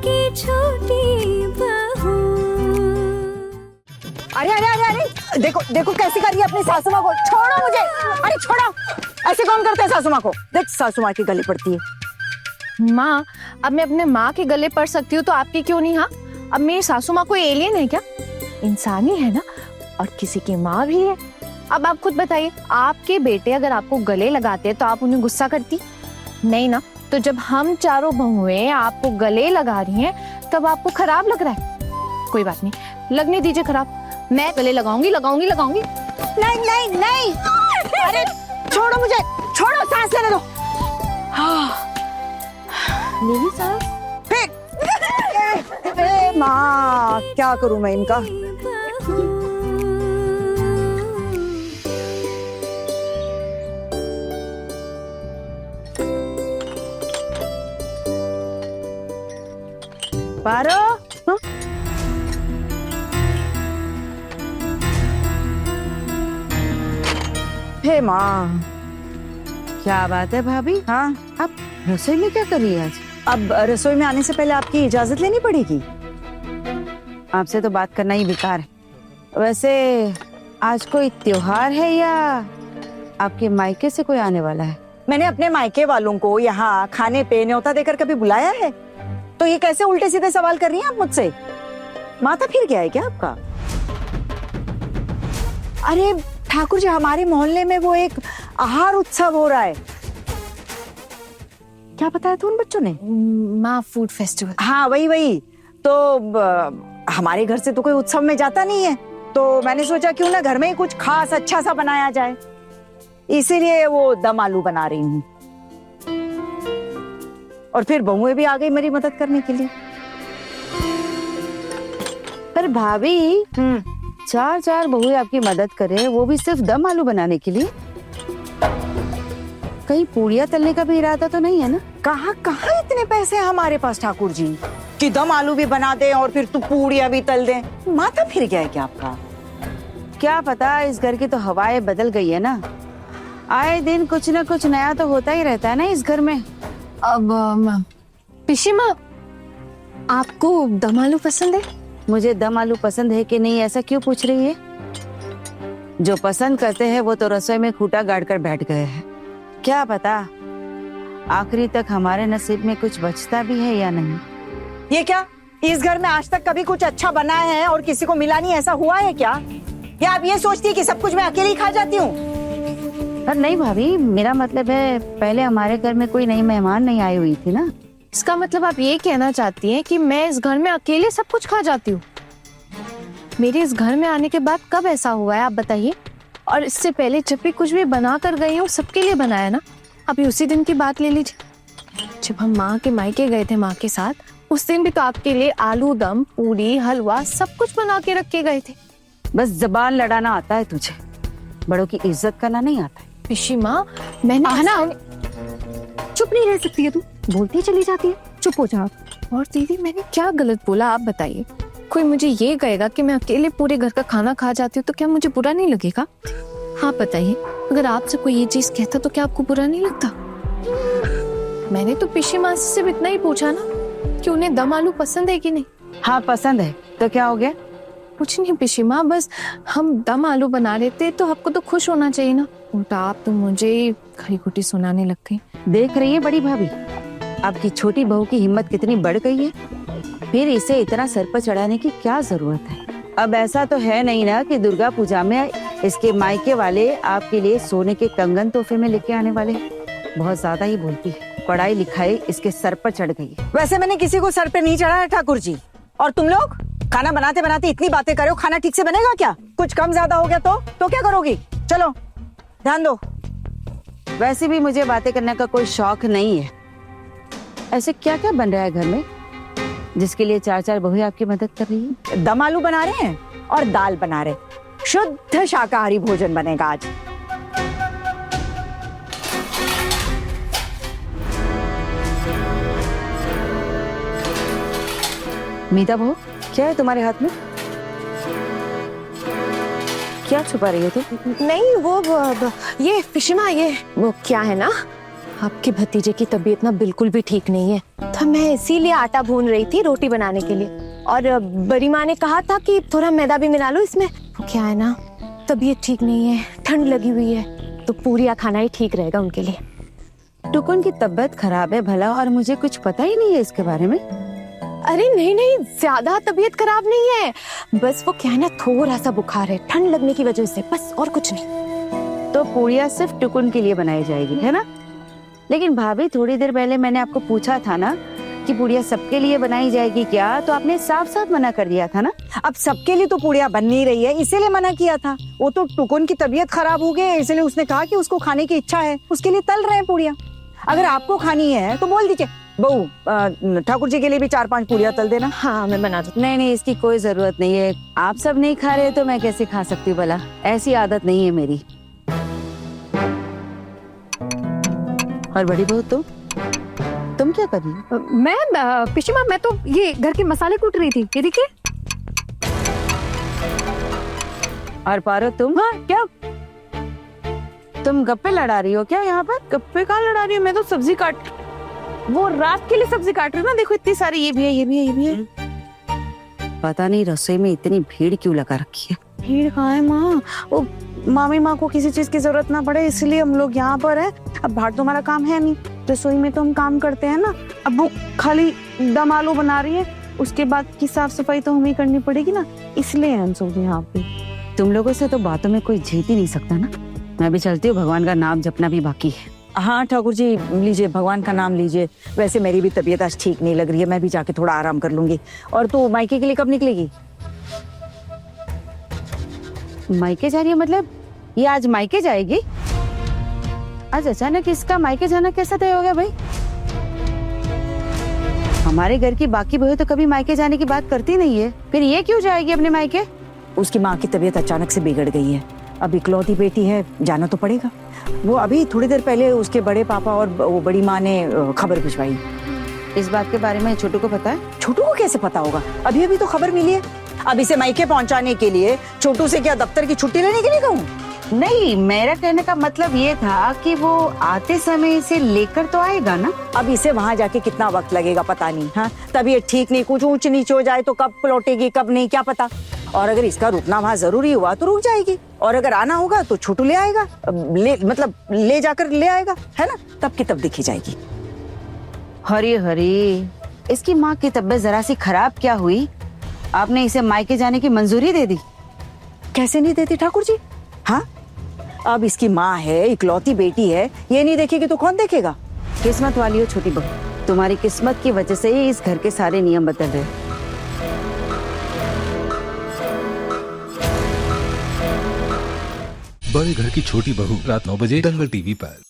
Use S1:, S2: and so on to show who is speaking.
S1: की छोटी बहू।
S2: अरे अरे अरे अरे देखो देखो कैसी कर रही है अपनी सासू माँ को। छोड़ो मुझे, अरे छोड़ो। ऐसे कौन करता है सासू माँ को? देख सासू माँ की गले पड़ती है।
S3: माँ, अब मैं अपने माँ के गले पड़ सकती हूँ तो आपकी क्यों नहीं? हाँ, अब मेरी सासू माँ कोई एलियन है क्या? इंसानी है ना, और किसी की माँ भी है। अब आप खुद बताइए, आपके बेटे अगर आपको गले लगाते हैं तो आप उन्हें गुस्सा करती? नहीं ना। तो जब हम चारों बहुएं आपको गले लगा रही हैं तब आपको खराब लग रहा है? कोई बात नहीं, लगने दीजिए खराब। मैं गले लगाऊंगी लगाऊंगी लगाऊंगी।
S2: नहीं नहीं नहीं, अरे छोड़ो मुझे, छोड़ो, सांस लेने दो।
S3: मेरी सास?
S2: माँ क्या करूं मैं इनका? पारो, हाँ? हे माँ,
S4: क्या बात है भाभी?
S2: हाँ
S4: आप रसोई में क्या कर रही है आज?
S2: अब रसोई में आने से पहले आपकी इजाजत लेनी पड़ेगी।
S4: आपसे तो बात करना ही बेकार है। वैसे आज कोई त्योहार है या आपके मायके से कोई आने वाला है?
S2: मैंने अपने मायके वालों को यहाँ खाने पे न्योता देकर कभी बुलाया है? तो ये कैसे उल्टे सीधे सवाल कर रही हैं आप मुझसे? माथा फिर गया है क्या आपका? अरे ठाकुर जी, हमारे मोहल्ले में वो एक आहार उत्सव हो रहा है। क्या बताया था उन बच्चों ने?
S3: माँ, फूड फेस्टिवल।
S2: हाँ वही वही। तो हमारे घर से तो कोई उत्सव में जाता नहीं है, तो मैंने सोचा क्यों ना घर में ही कुछ खास अच्छा सा बनाया जाए, इसीलिए वो दम आलू बना रही हूँ। और फिर बहुएं भी आ गई मेरी मदद करने के लिए।
S4: पर भाभी, चार चार बहुएं आपकी मदद करे, वो भी सिर्फ दम आलू बनाने के लिए? कहीं पूड़ियाँ तलने का भी इरादा तो नहीं है ना?
S2: कहाँ कहाँ इतने पैसे हैं हमारे पास ठाकुर जी कि दम आलू भी बना दे और फिर तू पूड़ियाँ भी तल दे। माथा फिर गया है क्या आपका?
S4: क्या पता, इस घर की तो हवाएं बदल गई है ना। आए दिन कुछ ना कुछ नया तो होता ही रहता है ना इस घर में।
S3: अब पिशी माँ, आपको दम आलू पसंद है?
S4: मुझे दम आलू पसंद है कि नहीं ऐसा क्यों पूछ रही है? जो पसंद करते हैं वो तो रसोई में खूंटा गाड़ कर बैठ गए हैं। क्या पता आखिरी तक हमारे नसीब में कुछ बचता भी है या नहीं।
S2: ये क्या, इस घर में आज तक कभी कुछ अच्छा बना है और किसी को मिला नहीं, ऐसा हुआ है क्या? या आप ये सोचती है कि सब कुछ मैं अकेले ही खा जाती हूँ?
S4: पर नहीं भाभी, मेरा मतलब है पहले हमारे घर में कोई नई मेहमान नहीं आई हुई थी ना।
S3: इसका मतलब आप ये कहना चाहती हैं कि मैं इस घर में अकेले सब कुछ खा जाती हूँ? मेरे इस घर में आने के बाद कब ऐसा हुआ है आप बताइए? और इससे पहले जब भी कुछ भी बना कर गई हूँ सबके लिए बनाया ना। अभी उसी दिन की बात ले लीजिए, जब हम माँ के मायके गए थे माँ के साथ, उस दिन भी तो आपके लिए आलू दम, पूरी, हलवा सब कुछ बना के रख के गए थे।
S4: बस जबान लड़ाना आता है तुझे, बड़ों की इज्जत करना नहीं आता है।
S3: पिशी माँ, मैंने
S1: आहना, चुप नहीं रह सकती है तू, बोलती चली जाती है। चुप हो जा।
S3: और दीदी मैंने क्या गलत बोला आप बताइए? कोई मुझे ये कहेगा कि मैं अकेले पूरे घर का खाना खा जाती हूँ तो क्या मुझे बुरा नहीं लगेगा? हाँ बताइए, अगर आपसे कोई ये चीज कहता तो क्या आपको बुरा नहीं लगता? मैंने तो पिशी माँ से सिर्फ इतना ही पूछा ना कि उन्हें दम आलू पसंद है कि नहीं।
S4: हाँ पसंद है, तो क्या हो गया?
S3: कुछ नहीं पिशी माँ, बस हम दम आलू बना रहे थे तो आपको तो खुश होना चाहिए ना। उल्टा आप तो मुझे खरी खोटी सुनाने लग गई।
S4: देख रही है बड़ी भाभी, आपकी छोटी बहू की हिम्मत कितनी बढ़ गई है। फिर इसे इतना सर पर चढ़ाने की क्या जरूरत है? अब ऐसा तो है नहीं ना कि दुर्गा पूजा में इसके मायके वाले आपके लिए सोने के कंगन तोहफे में लेके आने वाले हैं। बहुत ज्यादा ही बोलती है, पढ़ाई लिखाई इसके सर पर चढ़ गई है।
S2: वैसे मैंने किसी को सर पे नहीं चढ़ाया ठाकुर जी। और तुम लोग खाना बनाते बनाते इतनी बातें करो, खाना ठीक से बनेगा क्या? कुछ कम ज्यादा हो गया तो क्या करोगी? चलो ध्यान दो।
S4: वैसे भी मुझे बातें करने का कोई शौक नहीं है। ऐसे क्या क्या बन रहा है घर में जिसके लिए चार चार बहुएं आपकी मदद कर रही है?
S2: दम आलू बना रहे हैं और दाल बना रहे, शुद्ध शाकाहारी भोजन बनेगा आज।
S4: मीता बहू, क्या है तुम्हारे हाथ में? क्या छुपा रही हो तुम?
S3: नहीं वो ये पिशी माँ, ये वो क्या है ना, आपके भतीजे की तबीयत ना बिल्कुल भी ठीक नहीं है। तो मैं इसीलिए आटा भून रही थी रोटी बनाने के लिए। और बड़ी माँ ने कहा था कि थोड़ा मैदा भी मिला लो इसमें। वो क्या है ना, तबीयत ठीक नहीं है, ठंड लगी हुई है, तो पूरियाँ खाना ही ठीक रहेगा उनके लिए।
S4: टुकुन की तबीयत खराब है भला, और मुझे कुछ पता ही नहीं है इसके बारे में।
S3: अरे नहीं नहीं, ज्यादा तबीयत खराब नहीं है, बस वो क्या है ना, थोड़ा सा बुखार है ठंड लगने की वजह से, बस और कुछ नहीं।
S4: तो पूड़ियाँ सिर्फ टुकुन के लिए बनाई जाएगी, है ना? लेकिन भाभी, थोड़ी देर पहले मैंने आपको पूछा था ना कि पूड़ियाँ सबके लिए बनाई जाएगी क्या, तो आपने साफ साफ मना कर दिया था ना।
S2: अब सबके लिए तो पूड़ियाँ बन नहीं रही है, इसीलिए मना किया था। वो तो टुकुन की तबीयत खराब हो गई, इसलिए उसने कहा कि उसको खाने की इच्छा है, उसके लिए तल रहे हैं पूड़ियाँ। अगर आपको खानी है तो बोल दीजिए, बहू ठाकुर जी के लिए भी 4-5 पूड़ियाँ तल देना।
S3: हाँ मैं बना दूँ।
S4: नहीं नहीं, इसकी कोई जरूरत नहीं है। आप सब नहीं खा रहे तो मैं कैसे खा सकती हूँ भला? ऐसी आदत नहीं है मेरी। और बड़ी बहू, तुम क्या कर रही हो?
S1: मैं पिछली माँ, मैं तो ये घर के मसाले कूट रही थी, ये देखिए।
S4: और पारो, तुम?
S5: हाँ क्या?
S4: तुम गप्पे लड़ा रही हो क्या यहाँ पर?
S5: गप्पे कहाँ लड़ा रही हूँ, मैं तो सब्जी काट, वो रात के लिए सब्जी काट रही हूँ ना। देखो इतनी सारी, ये भी है, ये भी है, ये भी है।
S4: पता नहीं रसोई में इतनी भीड़ क्यों लगा रखी है।
S5: भीड़ कहाँ है माँ? वो मामी माँ को किसी चीज की जरूरत ना पड़े इसलिए हम लोग यहाँ पर है। अब बाहर तो हमारा काम है नहीं, रसोई में तो हम काम करते हैं ना। अब वो खाली दम आलू बना रही है, उसके बाद की साफ सफाई तो हमें करनी पड़ेगी ना, इसलिए हम सब यहाँ पे।
S4: तुम लोगों से तो बातों में कोई जीत ही नहीं सकता ना। मैं भी चलती हूँ, भगवान का नाम जपना भी बाकी है।
S2: हाँ ठाकुर जी, लीजिए, भगवान का नाम लीजिए। वैसे मेरी भी तबीयत आज ठीक नहीं लग रही है, मैं भी जाके थोड़ा आराम कर लूंगी। और तो मायके के लिए कब निकलेगी?
S4: मायके जा रही है मतलब? ये आज मायके जाएगी? आज अचानक इसका मायके जाना कैसा तय हो गया भाई? हमारे घर की बाकी बहू तो कभी मायके जाने की बात करती नहीं है, फिर ये क्यों जाएगी अपने मायके?
S2: उसकी माँ की तबीयत अचानक से बिगड़ गई है, अब इकलौती बेटी है, जाना तो पड़ेगा। वो अभी थोड़ी देर पहले उसके बड़े पापा और वो बड़ी माँ ने खबर भिजवाई।
S4: इस बात के बारे में छोटू को पता है?
S2: छोटू को कैसे पता होगा? अभी अभी तो खबर मिली है। अब इसे मायके पहुंचाने के लिए छोटू से क्या दफ्तर की छुट्टी लेने के लिए कहूँ?
S4: नहीं, मेरा कहने का मतलब ये था कि वो आते समय इसे लेकर तो आएगा ना।
S2: अब इसे वहां जाके कितना वक्त लगेगा पता नहीं। हाँ, तबीयत ठीक नहीं, कुछ ऊंच नीच हो जाए तो कब लौटेगी कब नहीं, क्या पता। और अगर इसका रुकना वहां जरूरी हुआ तो रुक जाएगी, और अगर आना होगा तो छोटू ले आएगा, ले जाकर ले आएगा, है ना? तब की तब दिखी जाएगी।
S4: हरी हरी, इसकी माँ की तबीयत जरा सी खराब क्या हुई, आपने इसे मायके जाने की मंजूरी दे दी?
S2: कैसे नहीं देती ठाकुर जी? हाँ, अब इसकी माँ है, इकलौती बेटी है, ये नहीं देखेगी तो कौन देखेगा?
S4: किस्मत वाली हो छोटी बहू, तुम्हारी किस्मत की वजह से ही इस घर के सारे नियम बदल रहे।
S6: बड़े घर की छोटी बहू, रात 9 बजे दंगल टीवी पर।